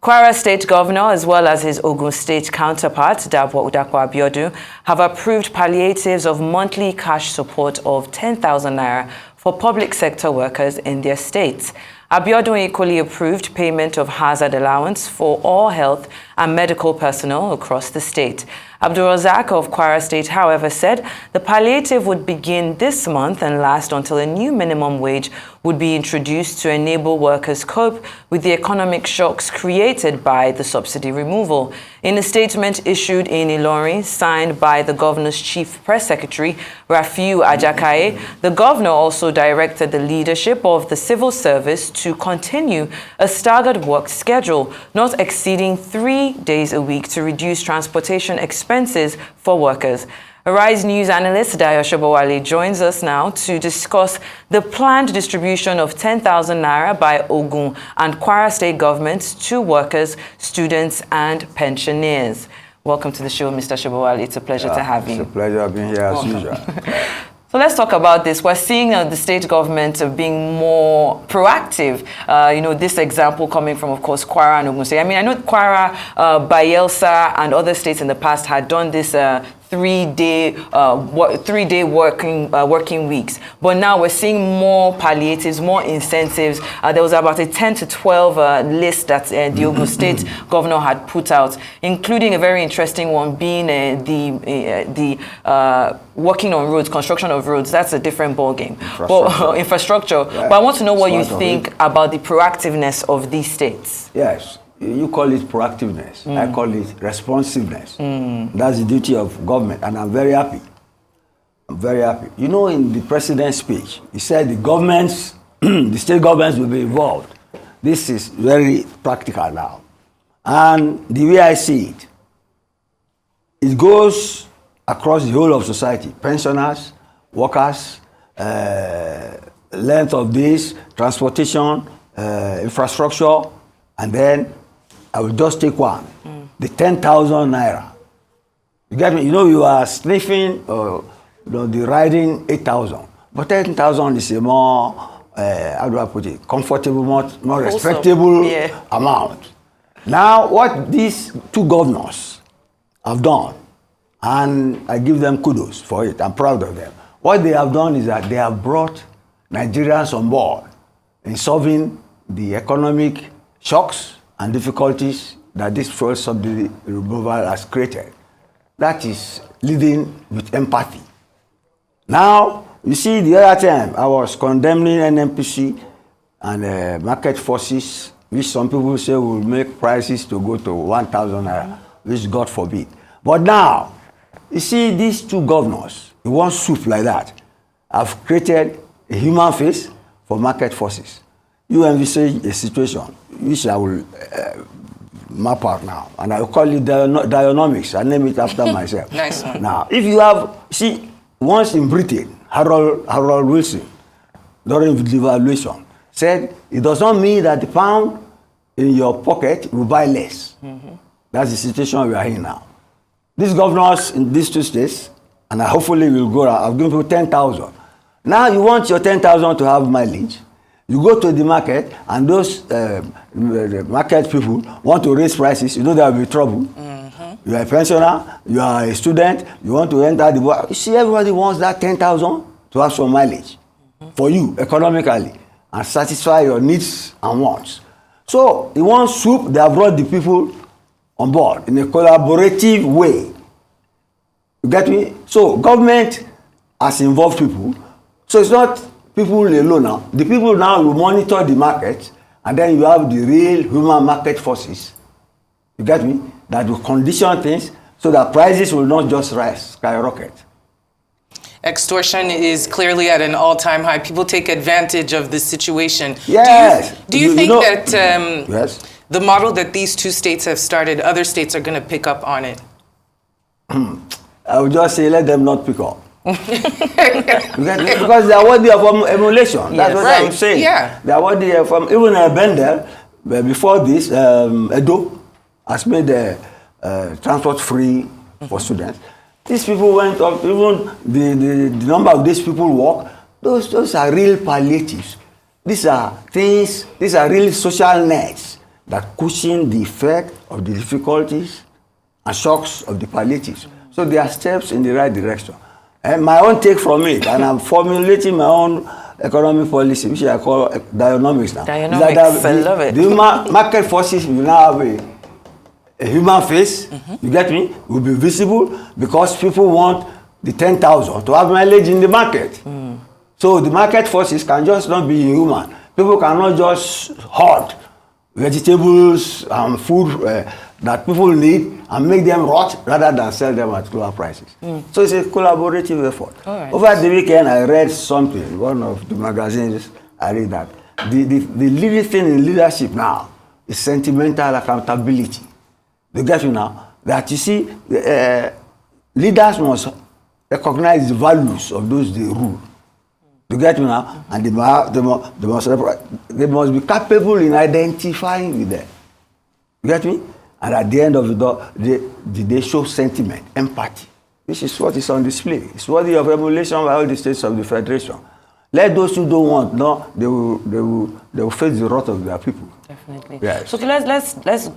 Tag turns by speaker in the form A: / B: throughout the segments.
A: Kwara State Governor, as well as his Ogun State counterpart, Dayo, have approved palliatives of monthly cash support of 10,000 naira for public sector workers in their states. Abiodun equally approved payment of hazard allowance for all health and medical personnel across the state. Abdulrazak of Kwara State, however, said the palliative would begin this month and last until a new minimum wage would be introduced to enable workers cope with the economic shocks created by the subsidy removal. In a statement issued in Ilorin, signed by the governor's chief press secretary, Rafiu Ajakaye, the governor also directed the leadership of the civil service to continue a staggered work schedule, not exceeding 3 days a week, to reduce transportation expenses for workers. Arise News analyst Dayo Sobowale joins us now to discuss the planned distribution of 10,000 naira by Ogun and Kwara State governments to workers, students, and pensioners. Welcome to the show, Mr. Sobowale. It's a pleasure to have you.
B: It's a pleasure being here as usual.
A: So let's talk about this. We're seeing the state government being more proactive. This example coming from, of course, Kwara and Ogun State. I mean, I know Kwara, Bayelsa, and other states in the past had done this three-day working weeks. But now we're seeing more palliatives, more incentives. There was about a 10 to 12 list that the Ogun State governor had put out, including a very interesting one being the working on roads, construction of roads. That's a different ballgame. Infrastructure.
B: Yeah.
A: But I want to know what you think about the proactiveness of these states.
B: Yes. You call it proactiveness. I call it responsiveness. That's the duty of government, and I'm very happy. I'm very happy. You know, in the president's speech, he said the governments, the state governments will be involved. This is very practical now. And the way I see it, it goes across the whole of society. Pensioners, workers, length of days, transportation, infrastructure, and then I will just take one, the 10,000 naira. You get me? You know, you are sniffing, the riding 8,000. But 10,000 is a more, how do I put it, comfortable, more respectable amount. Now, what these two governors have done, and I give them kudos for it, I'm proud of them. What they have done is that they have brought Nigerians on board in solving the economic shocks and difficulties that this fuel subsidy removal has created. That is leading with empathy. Now, you see, the other time I was condemning NNPC and market forces, which some people say will make prices to go to 1,000 naira, which God forbid. But now, you see, these two governors, in one soup like that, have created a human face for market forces. You envisage a situation which I will map out now, and I will call it Dionomics. I name it after myself.
A: Nice one.
B: Now, if you have, see, once in Britain, Harold Wilson, during the devaluation, said it does not mean that the pound in your pocket will buy less. That's the situation we are in now. These governors in these two states, and I hopefully will go, I've given people 10,000. Now you want your 10,000 to have mileage. You go to the market, and those market people want to raise prices. You know there will be trouble. You are a pensioner, you are a student, you want to enter the world. You see, everybody wants that 10,000 to have some mileage for you economically and satisfy your needs and wants. So, in one swoop, they have brought the people on board in a collaborative way. You get me? So, government has involved people. So, it's not people alone now. The people now will monitor the market, and then you have the real human market forces. You get me? That will condition things so that prices will not just rise, skyrocket.
C: Extortion is clearly at an all-time high. People take advantage of this situation.
B: Yes.
C: Do you think that
B: yes,
C: the model that these two states have started, other states are going to pick up on it?
B: I would just say let them not pick up. Because they are worthy of emulation. That's what I'm saying.
C: Yeah.
B: They are worthy of even Bendel, before this, Edo has made transport free for students. These people went up, even the number of these people walk, those are real palliatives. These are things, these are real social nets that cushion the effect of the difficulties and shocks of the palliatives. So there are steps in the right direction. And my own take from it, and I'm formulating my own economic policy, which I call Dayonomics now.
A: Dayonomics, I love it.
B: The market forces will now have a human face, you get me? It will be visible because people want the 10,000 to have mileage in the market. So the market forces can just not be human. People cannot just hoard vegetables and food that people need and make them rot rather than sell them at lower prices. So it's a collaborative effort.
A: Right.
B: Over the weekend, I read something, one of the magazines, I read that. The leading thing in leadership now is sentimental accountability. You get me now? That you see, leaders must recognize the values of those they rule. You get me now? And they must be capable in identifying with them. You get me? And at the end of the day, they show sentiment, empathy. This is what is on display. It's worthy of emulation by all the states of the Federation. Let those who don't want, no, they will face the wrath of their people.
A: Definitely.
B: Yes.
A: So let's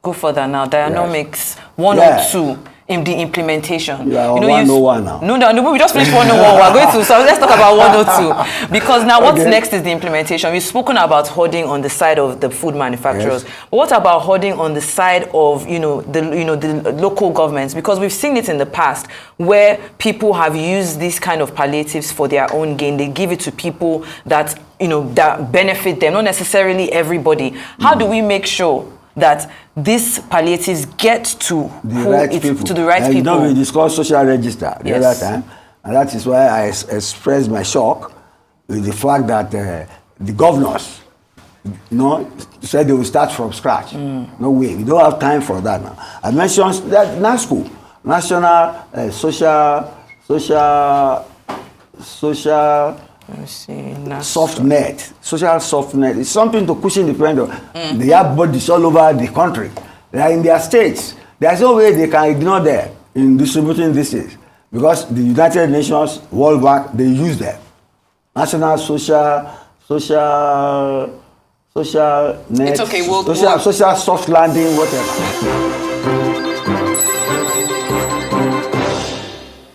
A: go further now. Dynamics 1
B: Yes.
A: or 2 in the implementation.
B: Yeah, 101 now.
A: No, we just finished 101. We're going to, so let's talk about 102. Because now what's next is the implementation. We've spoken about hoarding on the side of the food manufacturers. Yes. But what about hoarding on the side of, the local governments? Because we've seen it in the past where people have used these kind of palliatives for their own gain. They give it to people that, that benefit them, not necessarily everybody. How do we make sure that these palliatives get to
B: the right people?
A: To the right people.
B: You know, we discussed social register the other time, and that is why I expressed my shock with the fact that the governors, said they will start from scratch. No way, we don't have time for that now. I mentioned that NASCO, National Soft net, social soft net. It's something to cushion the pain. They have bodies all over the country. They are in their states. There's no way they can ignore them in distributing these things because the United Nations, World Bank, they use them. National social net.
C: It's okay.
B: Social soft landing, whatever.